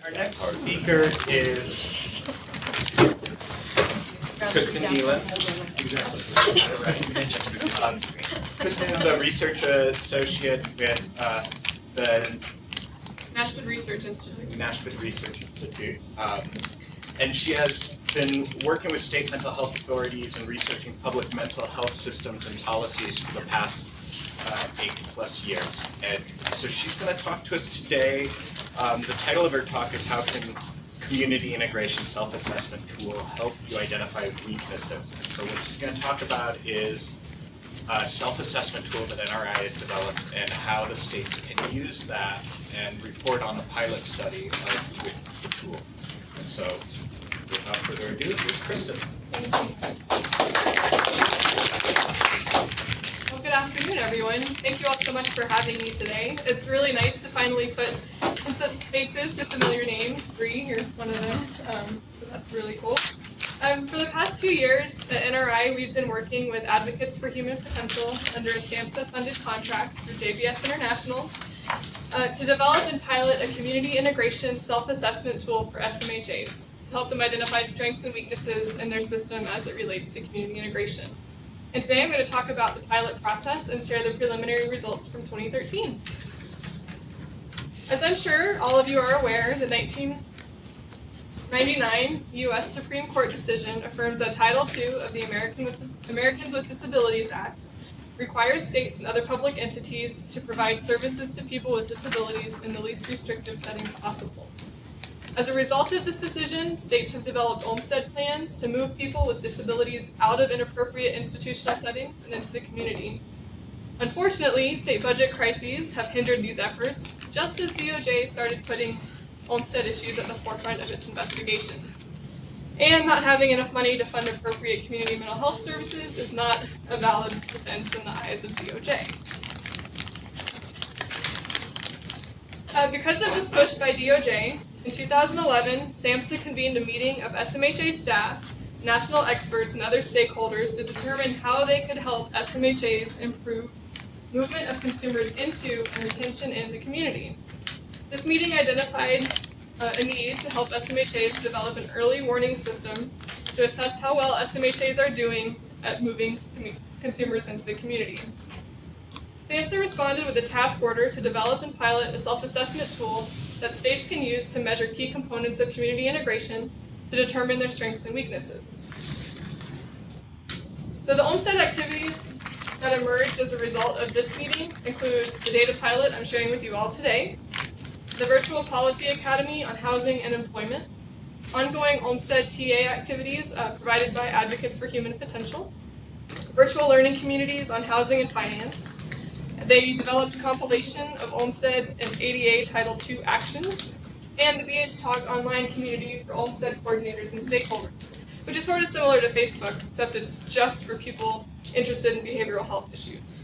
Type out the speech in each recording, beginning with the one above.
Our next speaker is Kristen Nealon. Kristen is a research associate with the Nashville Research Institute. And she has been working with state mental health authorities and researching public mental health systems and policies for the past 8+ years. And so she's going to talk to us today. The title of her talk is How Can Community Integration Self-Assessment Tool Help You Identify Weaknesses? And so what she's going to talk about is a self-assessment tool that NRI has developed and how the states can use that and report on a pilot study of the tool. And so without further ado, here's Kristen. Well, good afternoon, everyone. Thank you all so much for having me today. It's really nice to finally put some faces to familiar names. Bree, you're one of them, so that's really cool. For the past 2 years at NRI, we've been working with Advocates for Human Potential under a SAMHSA-funded contract through JBS International to develop and pilot a community integration self-assessment tool for SMHAs to help them identify strengths and weaknesses in their system as it relates to community integration. And today I'm going to talk about the pilot process and share the preliminary results from 2013. As I'm sure all of you are aware, the 1999 U.S. Supreme Court decision affirms that Title II of the Americans with Disabilities Act requires states and other public entities to provide services to people with disabilities in the least restrictive setting possible. As a result of this decision, states have developed Olmstead plans to move people with disabilities out of inappropriate institutional settings and into the community. Unfortunately, state budget crises have hindered these efforts, just as DOJ started putting Olmstead issues at the forefront of its investigations. And not having enough money to fund appropriate community mental health services is not a valid defense in the eyes of DOJ. Because of this push by DOJ, in 2011, SAMHSA convened a meeting of SMHA staff, national experts, and other stakeholders to determine how they could help SMHAs improve movement of consumers into and retention in the community. This meeting identified a need to help SMHAs develop an early warning system to assess how well SMHAs are doing at moving consumers into the community. SAMHSA responded with a task order to develop and pilot a self-assessment tool that states can use to measure key components of community integration to determine their strengths and weaknesses. So the Olmstead activities that emerged as a result of this meeting include the data pilot I'm sharing with you all today, the Virtual Policy Academy on Housing and Employment, ongoing Olmstead TA activities provided by Advocates for Human Potential, virtual learning communities on housing and finance. They developed a compilation of Olmstead and ADA Title II actions, and the BH Talk online community for Olmstead coordinators and stakeholders, which is sort of similar to Facebook, except it's just for people interested in behavioral health issues.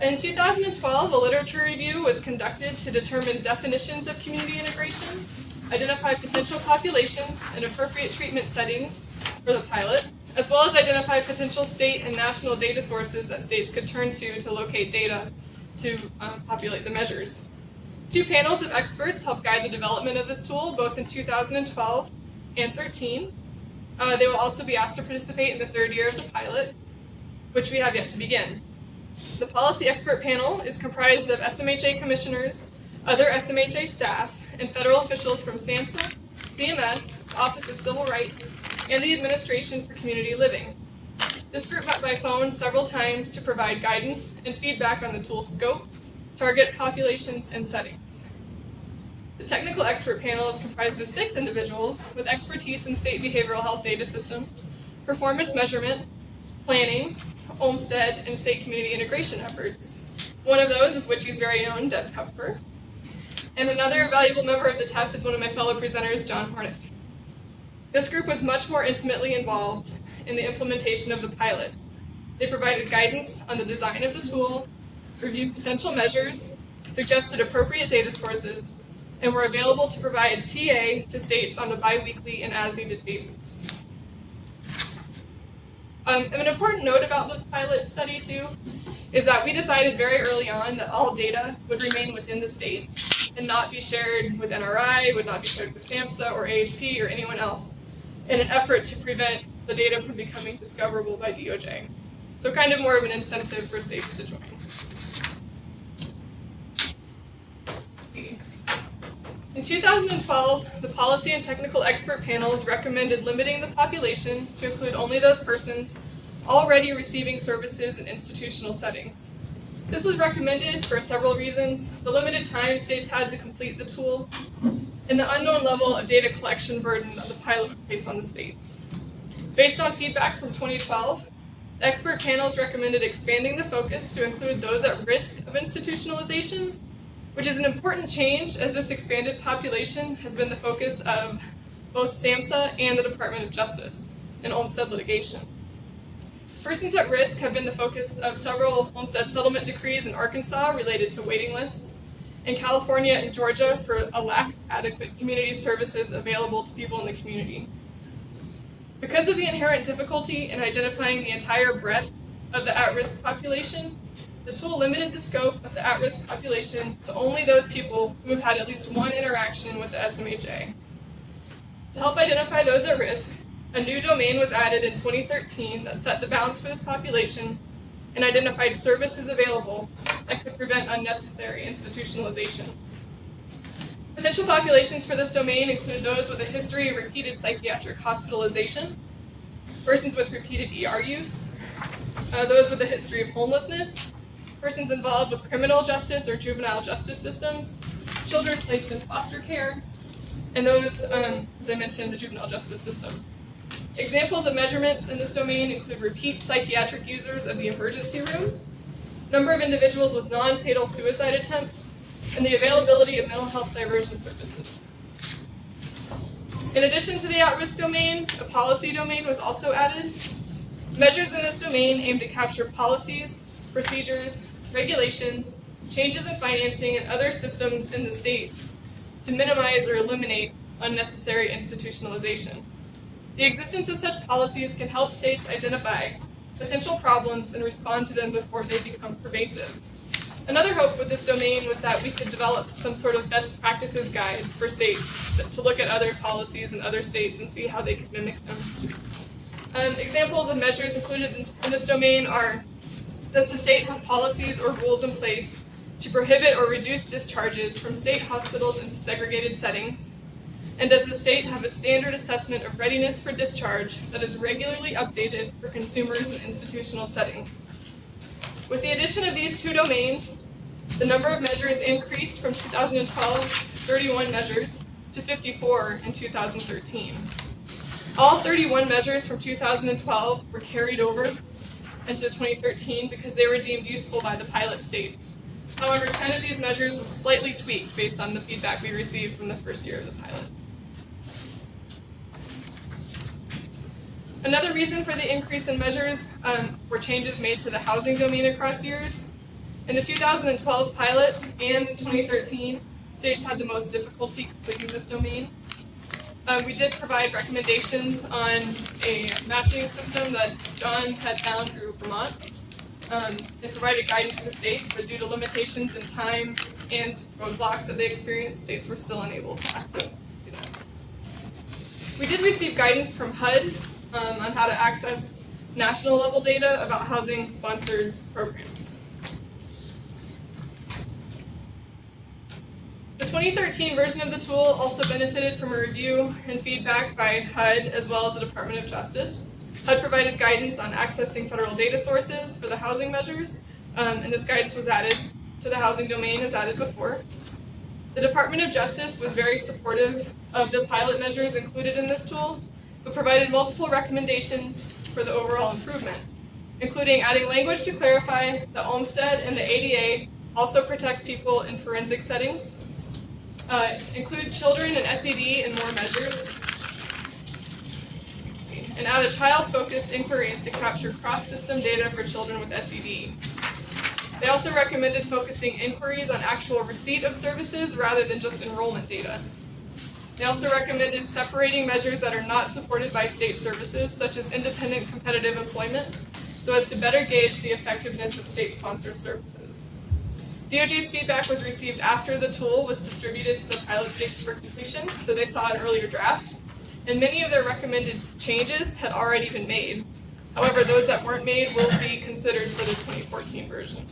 In 2012, a literature review was conducted to determine definitions of community integration, identify potential populations and appropriate treatment settings for the pilot, as well as identify potential state and national data sources that states could turn to locate data to populate the measures. 2 panels of experts helped guide the development of this tool, both in 2012 and 2013. They will also be asked to participate in the 3rd year of the pilot, which we have yet to begin. The policy expert panel is comprised of SMHA commissioners, other SMHA staff, and federal officials from SAMHSA, CMS, the Office of Civil Rights, and the Administration for Community Living. This group met by phone several times to provide guidance and feedback on the tool's scope, target populations, and settings. The technical expert panel is comprised of 6 individuals with expertise in state behavioral health data systems, performance measurement, planning, Olmstead, and state community integration efforts. One of those is WICHE's very own Deb Kupfer. And another valuable member of the TEP is one of my fellow presenters, John Hornick. This group was much more intimately involved in the implementation of the pilot. They provided guidance on the design of the tool, reviewed potential measures, suggested appropriate data sources, and were available to provide TA to states on a bi-weekly and as-needed basis. And an important note about the pilot study too is that we decided very early on that all data would remain within the states and not be shared with NRI, would not be shared with SAMHSA or AHP or anyone else in an effort to prevent the data from becoming discoverable by DOJ. So kind of more of an incentive for states to join. Let's see. In 2012, the policy and technical expert panels recommended limiting the population to include only those persons already receiving services in institutional settings. This was recommended for several reasons: the limited time states had to complete the tool, and the unknown level of data collection burden of the pilot would place on the states. Based on feedback from 2012, the expert panels recommended expanding the focus to include those at risk of institutionalization, which is an important change as this expanded population has been the focus of both SAMHSA and the Department of Justice in Olmstead litigation. Persons at risk have been the focus of several Olmstead settlement decrees in Arkansas related to waiting lists, in California and Georgia for a lack of adequate community services available to people in the community. Because of the inherent difficulty in identifying the entire breadth of the at-risk population, the tool limited the scope of the at-risk population to only those people who have had at least one interaction with the SMHA. To help identify those at risk, a new domain was added in 2013 that set the bounds for this population and identified services available that could prevent unnecessary institutionalization. Potential populations for this domain include those with a history of repeated psychiatric hospitalization, persons with repeated ER use, those with a history of homelessness, persons involved with criminal justice or juvenile justice systems, children placed in foster care, and those, as I mentioned, the juvenile justice system. Examples of measurements in this domain include repeat psychiatric users of the emergency room, number of individuals with non-fatal suicide attempts, and the availability of mental health diversion services. In addition to the at-risk domain, a policy domain was also added. Measures in this domain aim to capture policies, procedures, regulations, changes in financing, and other systems in the state to minimize or eliminate unnecessary institutionalization. The existence of such policies can help states identify potential problems and respond to them before they become pervasive. Another hope with this domain was that we could develop some sort of best practices guide for states to look at other policies in other states and see how they could mimic them. Examples of measures included in this domain are: does the state have policies or rules in place to prohibit or reduce discharges from state hospitals into segregated settings? And does the state have a standard assessment of readiness for discharge that is regularly updated for consumers in institutional settings? With the addition of these two domains, the number of measures increased from 2012, 31 measures, to 54 in 2013. All 31 measures from 2012 were carried over into 2013 because they were deemed useful by the pilot states. However, 10 of these measures were slightly tweaked based on the feedback we received from the first year of the pilot. Another reason for the increase in measures were changes made to the housing domain across years. In the 2012 pilot and in 2013, states had the most difficulty completing this domain. We did provide recommendations on a matching system that John had found through Vermont. They provided guidance to states, but due to limitations in time and roadblocks that they experienced, states were still unable to access that. We did receive guidance from HUD on how to access national level data about housing sponsored programs. The 2013 version of the tool also benefited from a review and feedback by HUD as well as the Department of Justice. HUD provided guidance on accessing federal data sources for the housing measures, and this guidance was added to the housing domain as added before. The Department of Justice was very supportive of the pilot measures included in this tool, but provided multiple recommendations for the overall improvement, including adding language to clarify that Olmstead and the ADA also protects people in forensic settings, include children and SED in more measures, and add a child-focused inquiries to capture cross-system data for children with SED. They also recommended focusing inquiries on actual receipt of services rather than just enrollment data. They also recommended separating measures that are not supported by state services, such as independent competitive employment, so as to better gauge the effectiveness of state-sponsored services. DOJ's feedback was received after the tool was distributed to the pilot states for completion, so they saw an earlier draft, and many of their recommended changes had already been made. However, those that weren't made will be considered for the 2014 version.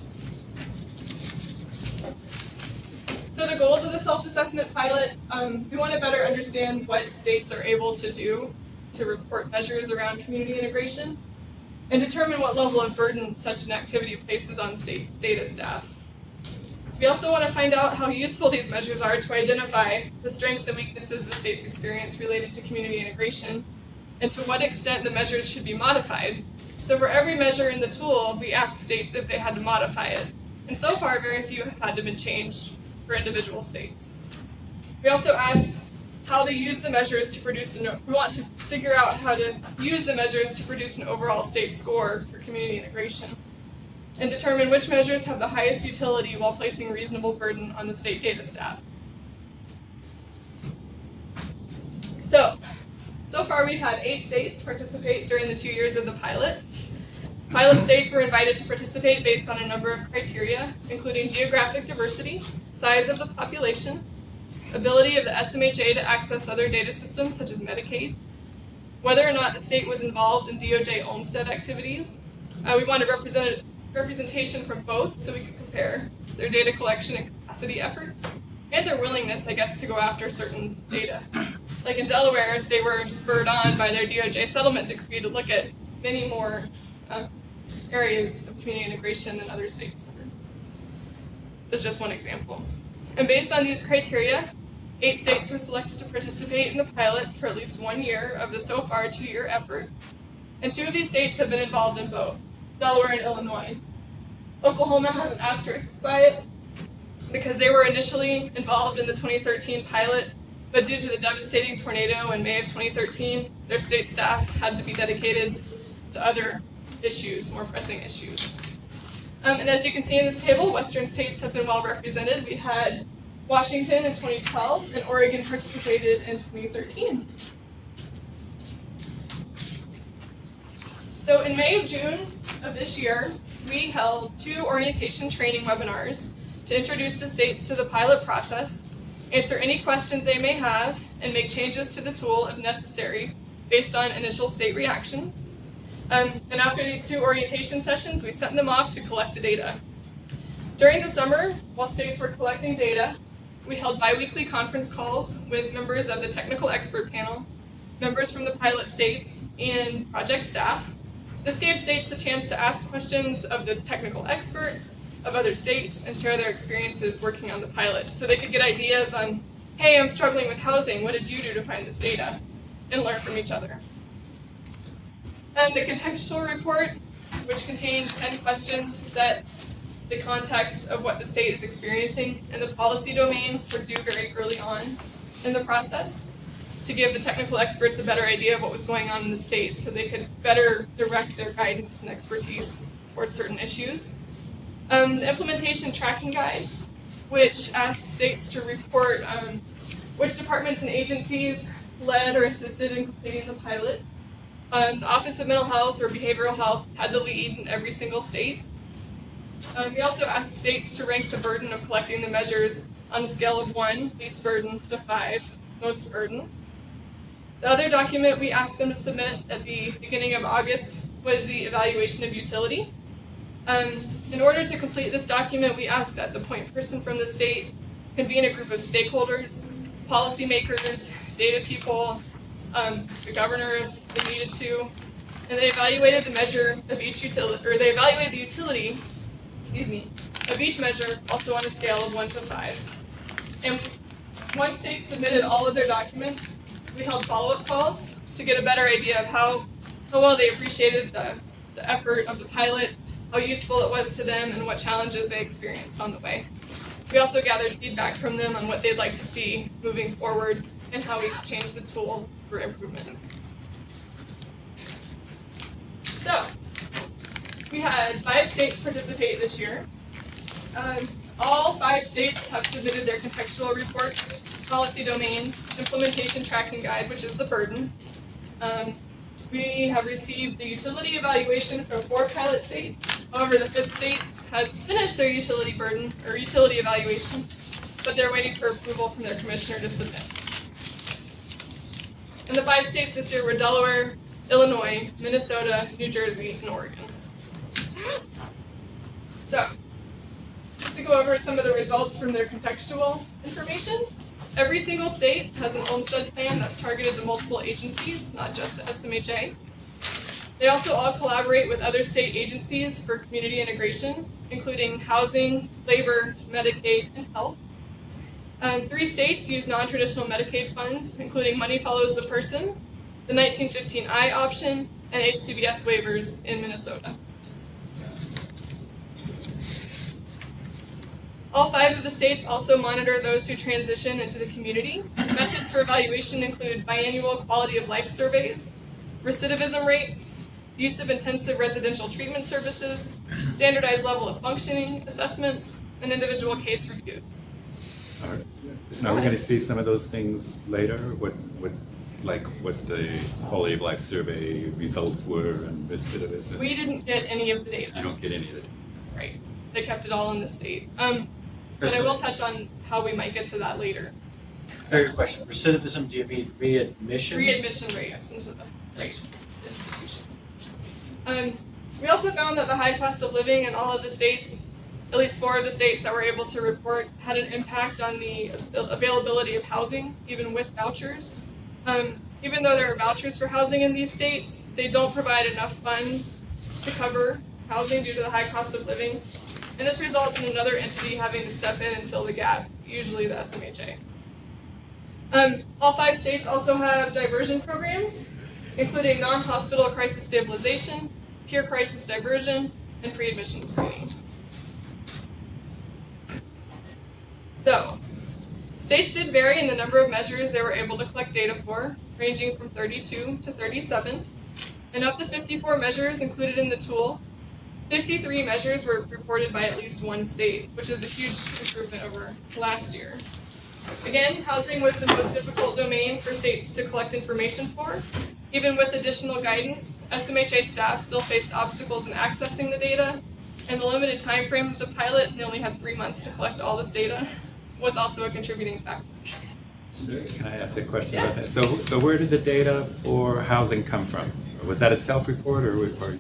So the goals of the self-assessment pilot, we want to better understand what states are able to do to report measures around community integration and determine what level of burden such an activity places on state data staff. We also want to find out how useful these measures are to identify the strengths and weaknesses the states experience related to community integration and to what extent the measures should be modified. So for every measure in the tool, we ask states if they had to modify it. And so far, very few have had to be changed for individual states. We also asked how they use the measures to produce, we want to figure out how to use the measures to produce an overall state score for community integration and determine which measures have the highest utility while placing reasonable burden on the state data staff. So far we've had 8 states participate during the 2 years of the pilot. Pilot states were invited to participate based on a number of criteria, including geographic diversity, size of the population, ability of the SMHA to access other data systems such as Medicaid, whether or not the state was involved in DOJ Olmstead activities. We wanted representation from both so we could compare their data collection and capacity efforts, and their willingness, I guess, to go after certain data. Like in Delaware, they were spurred on by their DOJ settlement decree to look at many more areas of community integration than other states. That's just one example. And based on these criteria, 8 states were selected to participate in the pilot for at least 1 year of the so far 2-year effort. And 2 of these states have been involved in both, Delaware and Illinois. Oklahoma has an asterisk by it because they were initially involved in the 2013 pilot, but due to the devastating tornado in May of 2013, their state staff had to be dedicated to other issues, more pressing issues. And as you can see in this table, Western states have been well represented. We had Washington in 2012, and Oregon participated in 2013. So in May and June of this year, we held 2 orientation training webinars to introduce the states to the pilot process, answer any questions they may have, and make changes to the tool if necessary based on initial state reactions. And after these 2 orientation sessions, we sent them off to collect the data. During the summer, while states were collecting data, we held bi-weekly conference calls with members of the technical expert panel, members from the pilot states, and project staff. This gave states the chance to ask questions of the technical experts, of other states, and share their experiences working on the pilot, so they could get ideas on, hey, I'm struggling with housing, what did you do to find this data? And learn from each other. The contextual report, which contains 10 questions to set the context of what the state is experiencing in the policy domain, were due very early on in the process to give the technical experts a better idea of what was going on in the state so they could better direct their guidance and expertise towards certain issues. The implementation tracking guide, which asks states to report which departments and agencies led or assisted in completing the pilot. The Office of Mental Health or Behavioral Health had the lead in every single state. We also asked states to rank the burden of collecting the measures on a scale of 1, least burden, to 5, most burden. The other document we asked them to submit at the beginning of August was the evaluation of utility. In order to complete this document, we asked that the point person from the state convene a group of stakeholders, policymakers, data people, the governor if they needed to, and they evaluated the measure of each utility, or they evaluated the utility, of each measure, also on a scale of 1 to 5. And once states submitted all of their documents, we held follow-up calls to get a better idea of how well they appreciated the effort of the pilot, how useful it was to them, and what challenges they experienced on the way. We also gathered feedback from them on what they'd like to see moving forward and how we could change the tool for improvement. So, we had 5 states participate this year. All 5 states have submitted their contextual reports. policy domains, implementation tracking guide, which is the burden. We have received the utility evaluation from 4 pilot states. However, the 5th state has finished their utility burden or utility evaluation, but they're waiting for approval from their commissioner to submit. And the 5 states this year were Delaware, Illinois, Minnesota, New Jersey, and Oregon. So, just to go over some of the results from their contextual information, every single state has an Olmsted plan that's targeted to multiple agencies, not just the SMHA. They also all collaborate with other state agencies for community integration, including housing, labor, Medicaid, and health. 3 states use non-traditional Medicaid funds, including Money Follows the Person, the 1915I option, and HCBS waivers in Minnesota. All 5 of the states also monitor those who transition into the community. Methods for evaluation include biannual quality of life surveys, recidivism rates, use of intensive residential treatment services, standardized level of functioning assessments, and individual case reviews. All right. So are we going to see some of those things later? What the quality of life survey results were and recidivism? We didn't get any of the data. You don't get any of it. Right. They kept it all in the state. But I will touch on how we might get to that later. Very good question. Recidivism, do you mean readmission? Readmission rates into the right institution. We also found that the high cost of living in all of the states, at least 4 of the states that were able to report, had an impact on the availability of housing, even with vouchers. Even though there are vouchers for housing in these states, they don't provide enough funds to cover housing due to the high cost of living. And this results in another entity having to step in and fill the gap, usually the SMHA. All 5 states also have diversion programs, including non-hospital crisis stabilization, peer crisis diversion, and pre-admission screening. So, states did vary in the number of measures they were able to collect data for, ranging from 32 to 37. And of the 54 measures included in the tool, 53 measures were reported by at least 1 state, which is a huge improvement over last year. Again, housing was the most difficult domain for states to collect information for. Even with additional guidance, SMHA staff still faced obstacles in accessing the data, and the limited time frame of the pilot, and they only had 3 months to collect all this data, was also a contributing factor. Can I ask a question about that? So where did the data for housing come from? Was that a self-report or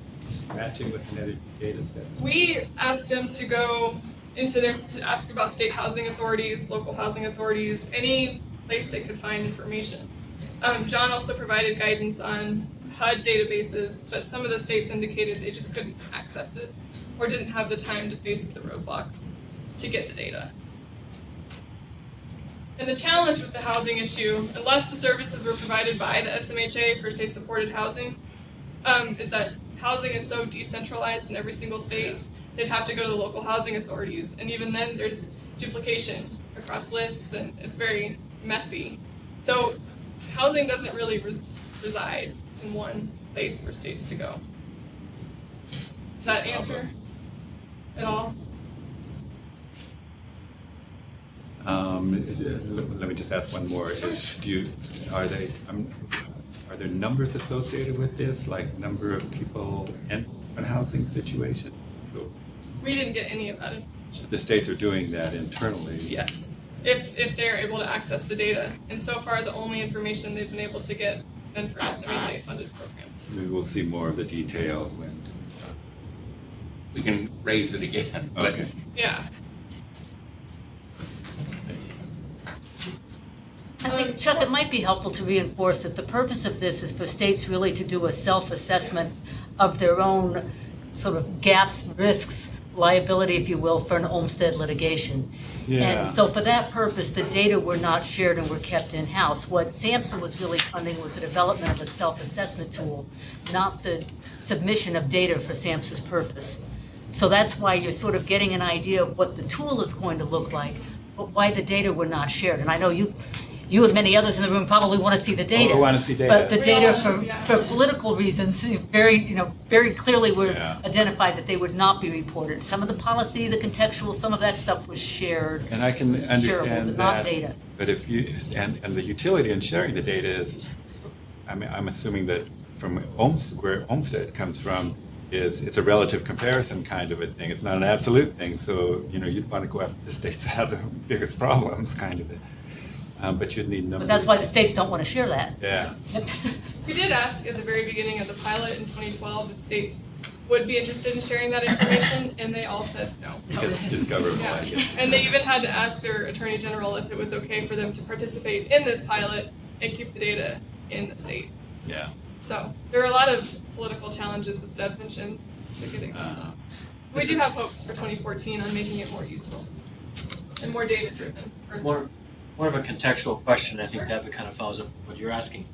matching with another data set? We asked them to go into to ask about state housing authorities, local housing authorities, any place they could find information. John also provided guidance on HUD databases, but some of the states indicated they just couldn't access it or didn't have the time to face the roadblocks to get the data. And the challenge with the housing issue, unless the services were provided by the SMHA for, say, supported housing, is that housing is so decentralized in every single state, they'd have to go to the local housing authorities. And even then, there's duplication across lists, and it's very messy. So housing doesn't really reside in one place for states to go. Does that answer at all? Let me just ask one more. Are there numbers associated with this, like number of people in a housing situation? So We didn't get any of that information. the states are doing that internally. Yes, if they're able to access the data. And so far, the only information they've been able to get been for SMHA-funded programs. We will see more of the detail when. We can raise it again. But Okay. Yeah. I think, Chuck, it might be helpful to reinforce that the purpose of this is for states really to do a self-assessment of their own sort of gaps, risks, liability, if you will, for an Olmsted litigation. Yeah. And so for that purpose, the data were not shared and were kept in-house. What SAMHSA was really funding was the development of a self-assessment tool, not the submission of data for SAMHSA's purpose. So that's why you're sort of getting an idea of what the tool is going to look like, but why the data were not shared. And I know you and many others in the room probably want to see the data. we wanna see data. But the We data all do, yeah. for political reasons, very clearly were Yeah. identified that they would not be reported. Some of the policy, the contextual, some of that stuff was shared. And I can Shareable, understand but not that. data. But if you, and the utility in sharing the data is, I'm assuming that from where Olmsted comes from, is it's a relative comparison kind of a thing. It's not an absolute thing. So, you'd want to go after the states that have the biggest problems kind of it. But you'd need numbers. But that's why the states don't want to share that. Yeah. We did ask at the very beginning of the pilot in 2012 if states would be interested in sharing that information, and they all said no. Because it's just government. Yeah. I guess. And they even had to ask their attorney general if it was okay for them to participate in this pilot and keep the data in the state. Yeah. So there are a lot of political challenges, as Deb mentioned, to getting this done. We do have hopes for 2014 on making it more useful and more data-driven. More of a contextual question, I think that kind of follows up what you're asking.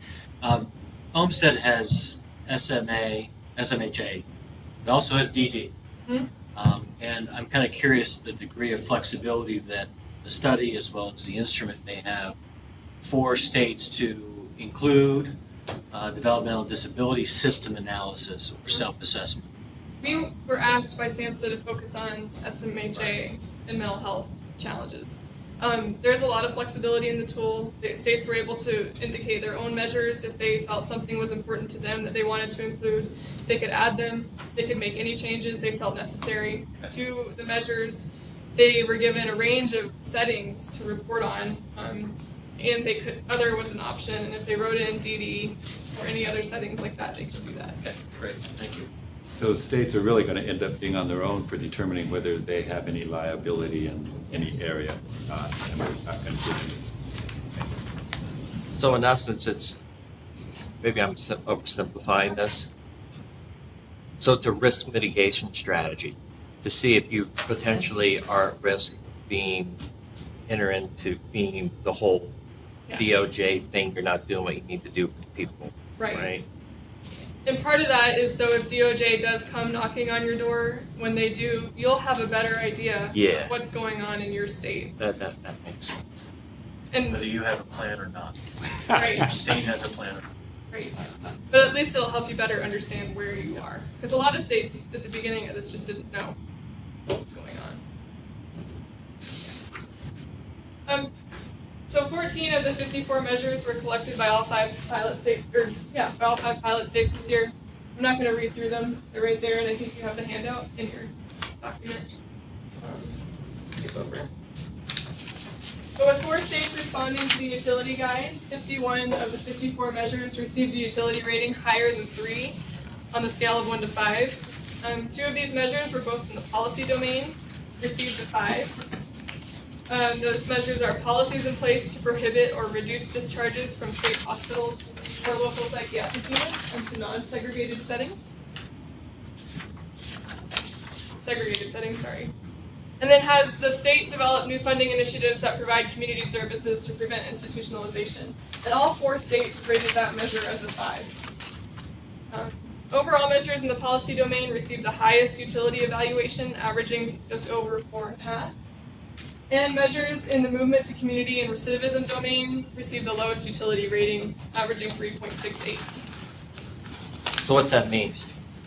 Olmsted has SMHA, it also has DD. Mhm. And I'm kind of curious the degree of flexibility that the study as well as the instrument may have for states to include developmental disability system analysis or self-assessment. We were asked by SAMHSA to focus on SMHA and mental health challenges. There's a lot of flexibility in the tool. The states were able to indicate their own measures if they felt something was important to them that they wanted to include. They could add them. They could make any changes they felt necessary to the measures. They were given a range of settings to report on, and they could, other was an option, and if they wrote in DD or any other settings like that, they could do that. Okay, great, thank you. So states are really going to end up being on their own for determining whether they have any liability in any area. And we're not going to do anything. So in essence, it's, maybe I'm oversimplifying this. So it's a risk mitigation strategy to see if you potentially are at risk being enter into being the whole Yes. DOJ thing. You're not doing what you need to do for people, right? And part of that is so if DOJ does come knocking on your door, when they do, you'll have a better idea Yeah. of what's going on in your state. That makes sense. And Whether you have a plan or not. right, Your state has a plan or not. right. But at least it'll help you better understand where you are. Because a lot of states at the beginning of this just didn't know what's going on. So 14 of the 54 measures were collected by all five pilot states, by all five pilot states this year. I'm not going to read through them. They're right there, and I think you have the handout in your document. Skip over. But with 4 states responding to the utility guide, 51 of the 54 measures received a utility rating higher than 3 on the scale of 1 to 5. 2 of these measures were both in the policy domain, received a 5. Those measures are policies in place to prohibit or reduce discharges from state hospitals or local psychiatric units into non-segregated settings. Segregated settings, sorry. And then has the state developed new funding initiatives that provide community services to prevent institutionalization. And all 4 states rated that measure as a 5. Overall measures in the policy domain received the highest utility evaluation, averaging just over 4.5. And measures in the movement to community and recidivism domain received the lowest utility rating, averaging 3.68. So what's that mean?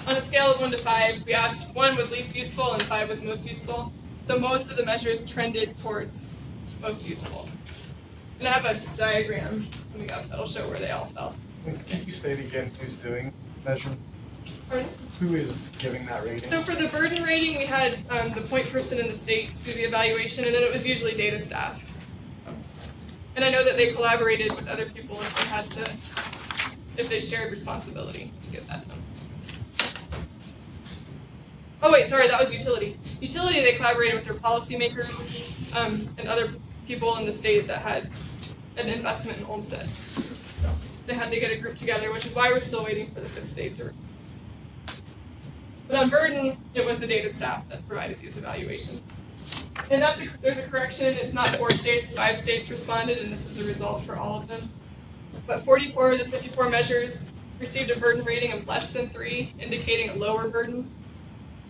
On a scale of 1 to 5, we asked 1 was least useful and 5 was most useful. So most of the measures trended towards most useful. And I have a diagram coming up that'll show where they all fell. Can you state again who's doing measurement? Pardon? Who is giving that rating? So for the burden rating, we had the point person in the state do the evaluation, and then it was usually data staff. And I know that they collaborated with other people if they shared responsibility to get that done. Oh wait, sorry, that was utility. Utility, they collaborated with their policymakers and other people in the state that had an investment in Olmsted. So they had to get a group together, which is why we're still waiting for the 5th state to. But on burden, it was the data staff that provided these evaluations. And there's a correction, it's not 4 states, 5 states responded, and this is the result for all of them. But 44 of the 54 measures received a burden rating of less than 3, indicating a lower burden.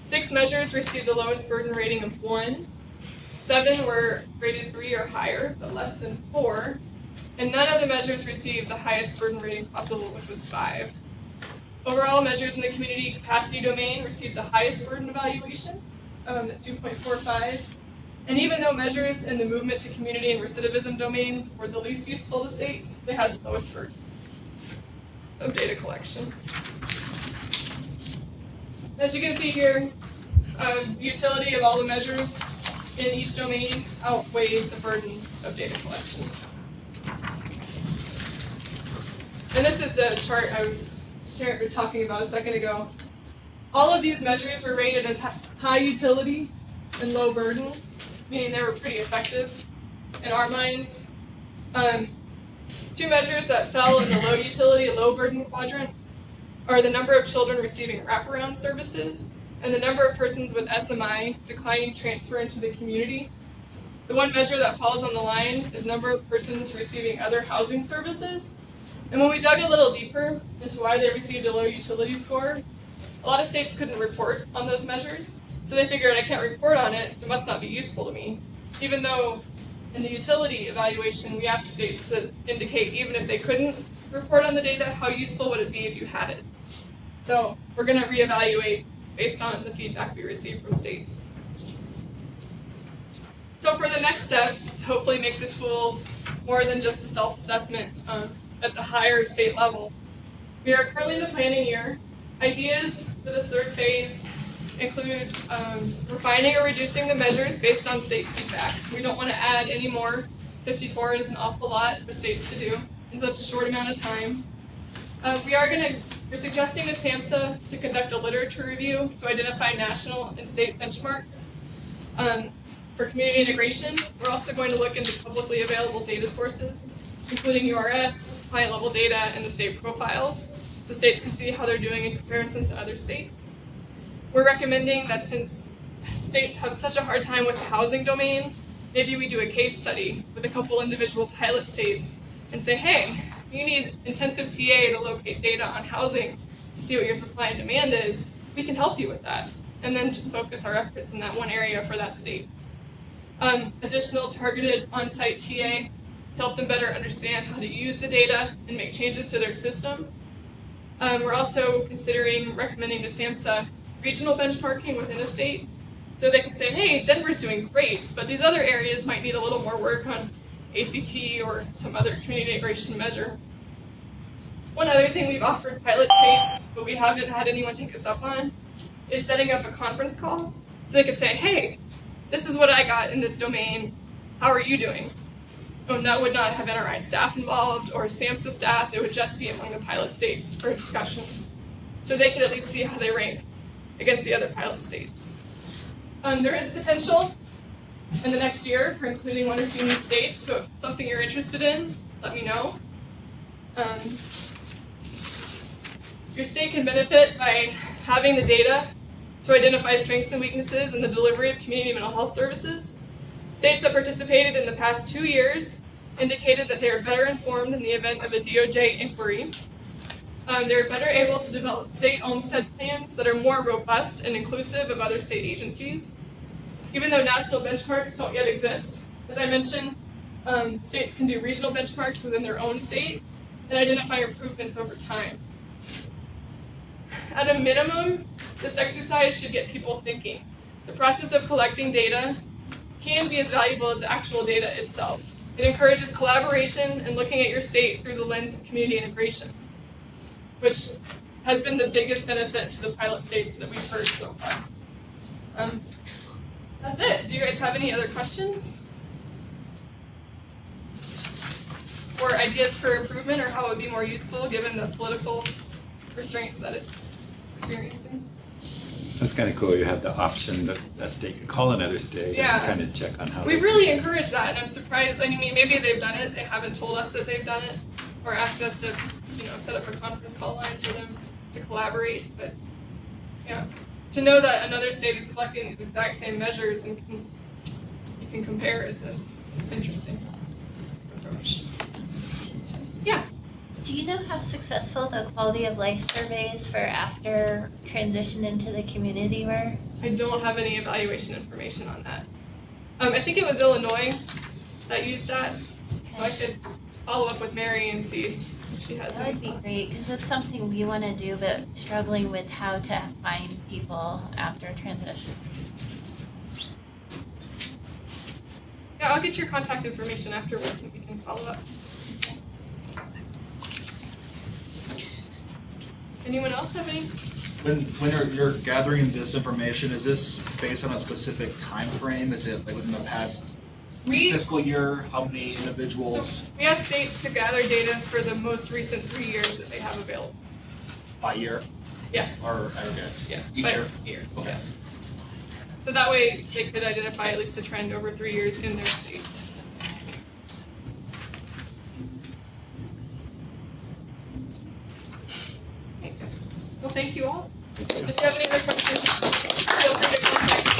6 measures received the lowest burden rating of 1. 7 were rated 3 or higher, but less than 4. and none of the measures received the highest burden rating possible, which was 5. Overall, measures in the community capacity domain received the highest burden evaluation at 2.45. And even though measures in the movement to community and recidivism domain were the least useful to states, they had the lowest burden of data collection. As you can see here, the utility of all the measures in each domain outweighed the burden of data collection. And this is the chart I was talking about a second ago. All of these measures were rated as high utility and low burden, meaning they were pretty effective in our minds. 2 measures that fell in the low utility, low burden quadrant are the number of children receiving wraparound services and the number of persons with SMI declining transfer into the community. The one measure that falls on the line is number of persons receiving other housing services. And when we dug a little deeper into why they received a low utility score, a lot of states couldn't report on those measures. So they figured, I can't report on it, it must not be useful to me. Even though in the utility evaluation, we asked states to indicate, even if they couldn't report on the data, how useful would it be if you had it? So we're going to reevaluate based on the feedback we received from states. So for the next steps, to hopefully make the tool more than just a self-assessment at the higher state level, we are currently in the planning year. Ideas for this 3rd phase include refining or reducing the measures based on state feedback. We don't want to add any more. 54 is an awful lot for states to do in such a short amount of time. We're suggesting to SAMHSA to conduct a literature review to identify national and state benchmarks for community integration. We're also going to look into publicly available data sources, including URS, client-level data, and the state profiles, so states can see how they're doing in comparison to other states. We're recommending that since states have such a hard time with the housing domain, maybe we do a case study with a couple individual pilot states and say, hey, you need intensive TA to locate data on housing to see what your supply and demand is. We can help you with that. And then just focus our efforts in that one area for that state. Additional targeted on-site TA to help them better understand how to use the data and make changes to their system. We're also recommending to SAMHSA regional benchmarking within a state, so they can say, hey, Denver's doing great, but these other areas might need a little more work on ACT or some other community integration measure. One other thing we've offered pilot states, but we haven't had anyone take us up on, is setting up a conference call, so they could say, hey, this is what I got in this domain, how are you doing? And that would not have NRI staff involved or SAMHSA staff, it would just be among the pilot states for a discussion. So they could at least see how they rank against the other pilot states. There is potential in the next year for including 1 or 2 new states, so if it's something you're interested in, let me know. Your state can benefit by having the data to identify strengths and weaknesses in the delivery of community mental health services. States that participated in the past 2 years indicated that they are better informed in the event of a DOJ inquiry. They're better able to develop state Olmstead plans that are more robust and inclusive of other state agencies. Even though national benchmarks don't yet exist, as I mentioned, states can do regional benchmarks within their own state and identify improvements over time. At a minimum, this exercise should get people thinking. The process of collecting data can be as valuable as the actual data itself. It encourages collaboration and looking at your state through the lens of community integration, which has been the biggest benefit to the pilot states that we've heard so far. That's it. Do you guys have any other questions? Or ideas for improvement or how it would be more useful given the political restraints that it's experiencing? That's kind of cool. You had the option that a state could call another state Yeah. and kind of check on how We they- really encourage that, and I'm surprised. I mean, maybe they've done it. They haven't told us that they've done it or asked us to, set up a conference call line for them to collaborate. But yeah, to know that another state is collecting these exact same measures and you can compare, it's an interesting approach. Yeah. Do you know how successful the quality of life surveys for after transition into the community were? I don't have any evaluation information on that. I think it was Illinois that used that, so I could follow up with Mary and see if she has That would be any. great, because it's something we want to do, but struggling with how to find people after transition. Yeah, I'll get your contact information afterwards and we can follow up. Anyone else have any? When you're gathering this information, is this based on a specific time frame? Is it like within the past fiscal year? How many individuals So we ask states to gather data for the most recent 3 years that they have available. by year Yes. or aggregate? Yeah. Each But- year? Okay. So that way they could identify at least a trend over 3 years in their state. Okay. Well, thank you all. If you have any other questions, feel free to contact me.